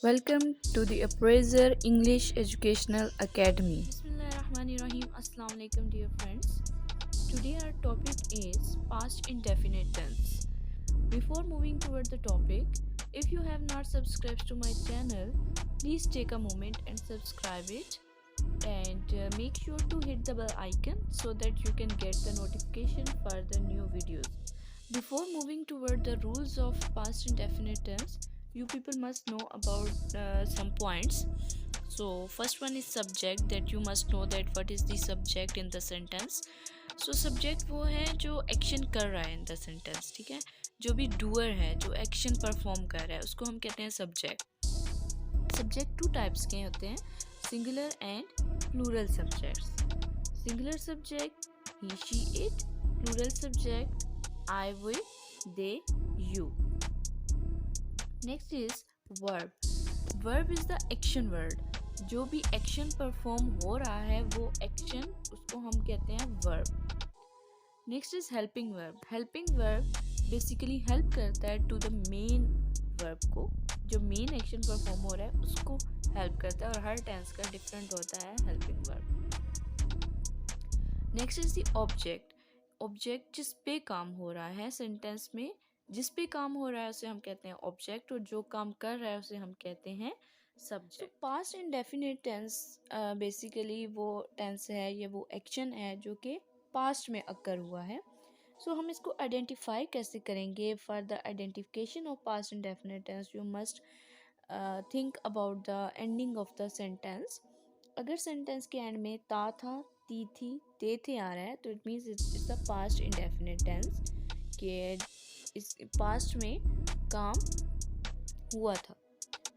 Welcome to the Appraiser English Educational Academy. Bismillahirrahmanirrahim. Assalamu alaikum, dear friends. Today our topic is past indefinite tense. Before moving toward the topic, if you have not subscribed to my channel, please take a moment and subscribe it, and make sure to hit the bell icon so that you can get the notification for the new videos. Before moving toward the rules of past indefinite tense, you people must know about some points. So first one is subject, that you must know that what is the subject in the sentence. So subject वो है जो action कर रहा है in the sentence, ठीक है। जो भी डूअर है, जो एक्शन परफॉर्म कर रहा है, उसको हम कहते हैं सब्जेक्ट। सब्जेक्ट टू टाइप्स के होते हैं, singular and plural subjects. Singular subject he she it, plural subject I, we, they, you. Next is verb. Verb is the action word. जो भी एक्शन परफॉर्म हो रहा है वो एक्शन, उसको हम कहते हैं verb. Next is helping verb. Helping verb basically help करता है to the main verb को, जो main एक्शन परफॉर्म हो रहा है उसको help करता है, और हर टेंस का डिफरेंट होता है helping verb. Next is the object. Object जिस पे काम हो रहा है सेंटेंस में, जिस पे काम हो रहा है उसे हम कहते हैं ऑब्जेक्ट, और जो काम कर रहा है उसे हम कहते हैं subject. Past indefinite tense basically वो टेंस है या वो एक्शन है जो कि पास्ट में अकर हुआ है। सो हम इसको आइडेंटिफाई कैसे करेंगे? For the identification of past indefinite tense you must think about the ending of the sentence. अगर सेंटेंस के एंड में ता था, ती थी, ते थे आ रहा है, तो it means it's a past indefinite tense, कि इस पास्ट में काम हुआ था,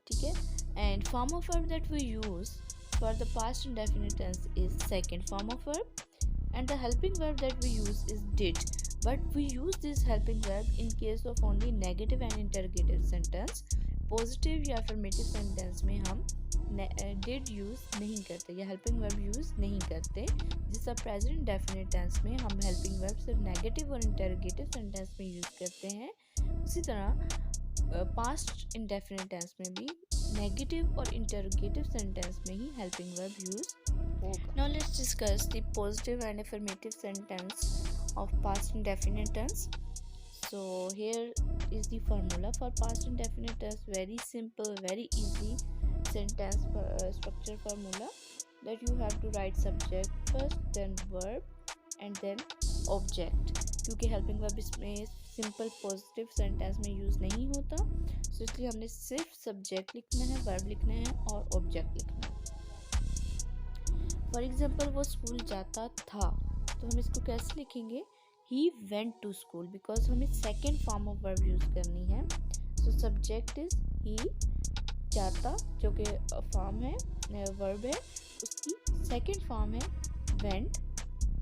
ठीक है। And form of verb that we use for the past indefinite tense is second form of verb, and the helping verb that we use is did, but we use this helping verb in case of only negative and interrogative sentence. Positive या affirmative sentence में हम did use नहीं करते या helping verb use नहीं करते। जिसका present definite tense में हम हेल्पिंग वर्ब सिर्फ नेगेटिव और इंटरोगेटिव सेंटेंस में यूज़ करते हैं। उसी तरह पास्ट इंडेफिनेट टेंस में भी नेगेटिव और इंटरोगेटिव सेंटेंस में ही हेल्पिंग वर्ब यूज़ होगा। Now let's discuss the positive and affirmative sentence of past indefinite tense. So here is the formula for past indefinite tense. Very simple, very easy sentence structure formula, that you have to write subject first, then verb and then object, क्योंकि helping verb इसमें simple positive sentence में use नहीं होता, सो इसलिए हमने सिर्फ subject लिखना है, वर्ब लिखना है और ऑब्जेक्ट लिखना है। फॉर एग्जाम्पल वो स्कूल जाता था, तो हम इसको कैसे लिखेंगे? He went to school, because हमें second form of verb use करनी है। सो सब्जेक्ट इज ही, जाता जो कि फॉर्म है, वर्ब है, उसकी सेकेंड फॉर्म है वेंट,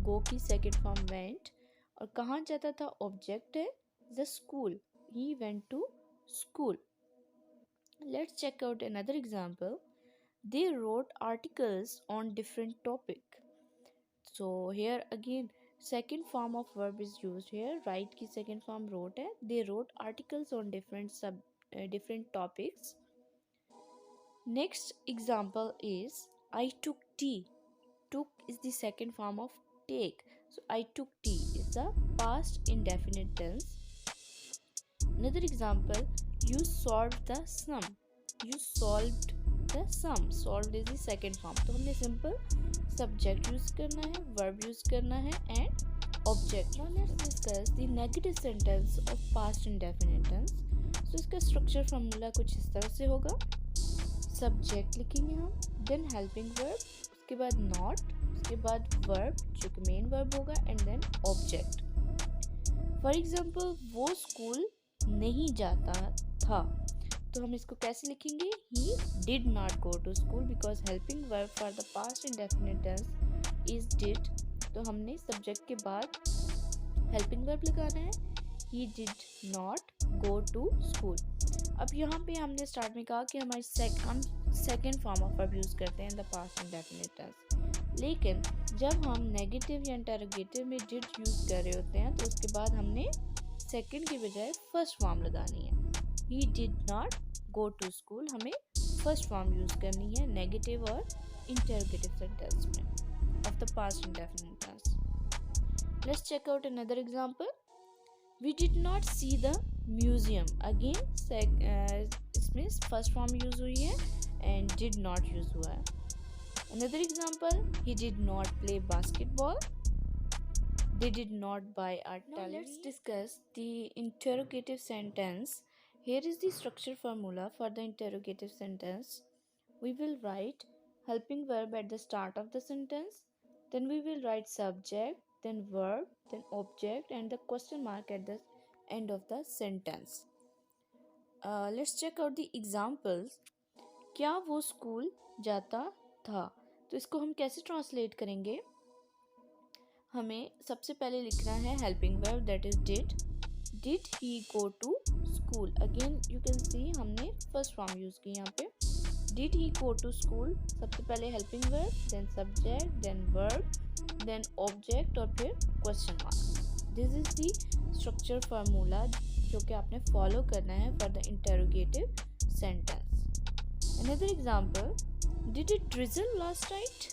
गो की सेकेंड फॉर्म वेंट, और कहाँ जाता था? ऑब्जेक्ट है the school, he went to school. Let's check out another example. They wrote articles on different topic. So here again second form of verb is used here. Write की second form wrote है. They wrote articles on different topics. Next example is I took tea. Took is the second form of take. So I took tea is the past indefinite tense. Another example, you solved the sum. You solved the sum. Solved is the second form. तो हमने simple subject use करना है, verb use करना है and object. Now let's discuss the negative sentence of past indefinite tense. So इसका structure formula कुछ इस तरह से होगा। सब्जेक्ट लिखेंगे हम, देन हेल्पिंग वर्ब, उसके बाद नॉट, उसके बाद वर्ब जो कि मेन वर्ब होगा, and then object. For example वो स्कूल नहीं जाता था, तो हम इसको कैसे लिखेंगे? He did not go to school, because helping verb for the past indefinite tense is did, तो हमने सब्जेक्ट के बाद हेल्पिंग वर्ब लगाना है, he did not go to school. अब यहाँ पे हमने स्टार्ट में कहा कि हम second form of verb use करते हैं in the past indefinite tense, लेकिन जब हम नेगेटिव या इंटरोगेटिव में डिड यूज़ कर रहे होते हैं तो उसके बाद हमने सेकेंड की बजाय फर्स्ट फॉर्म लगानी है। He did not go to school, हमें फर्स्ट फॉर्म यूज़ करनी है नेगेटिव और इंटरोगेटिव सेंटेंस में of the past indefinite tense. Let's check out another example. We did not see the museum. Again इसमें first form use हुई है and did not use हुआ है। Another example, he did not play basketball. They did not buy our television. Now let's discuss the interrogative sentence. Here is the structure formula for the interrogative sentence. We will write helping verb at the start of the sentence. Then we will write subject, then verb, then object and the question mark at the end of the sentence. Let's check out the examples. क्या वो school जाता था? तो इसको हम कैसे translate करेंगे? हमें सबसे पहले लिखना है helping verb that is did he go to school. Again you can see हमने फर्स्ट फॉर्म यूज़ की यहाँ पे। Did he go to school, सबसे पहले helping verb, then subject, then verb, then object और फिर question mark. This is the structure formula जो कि आपने फॉलो करना है for the interrogative sentence. Another example, did it drizzle last night?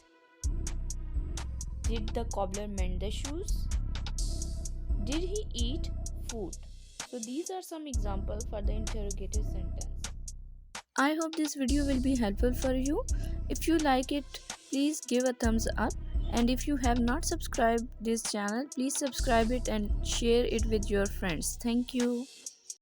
Did the cobbler mend the shoes? Did he eat food? So these are some examples for the interrogative sentence. I hope this video will be helpful for you. If you like it, please give a thumbs up. And if you have not subscribed this channel, please subscribe it and share it with your friends. Thank you.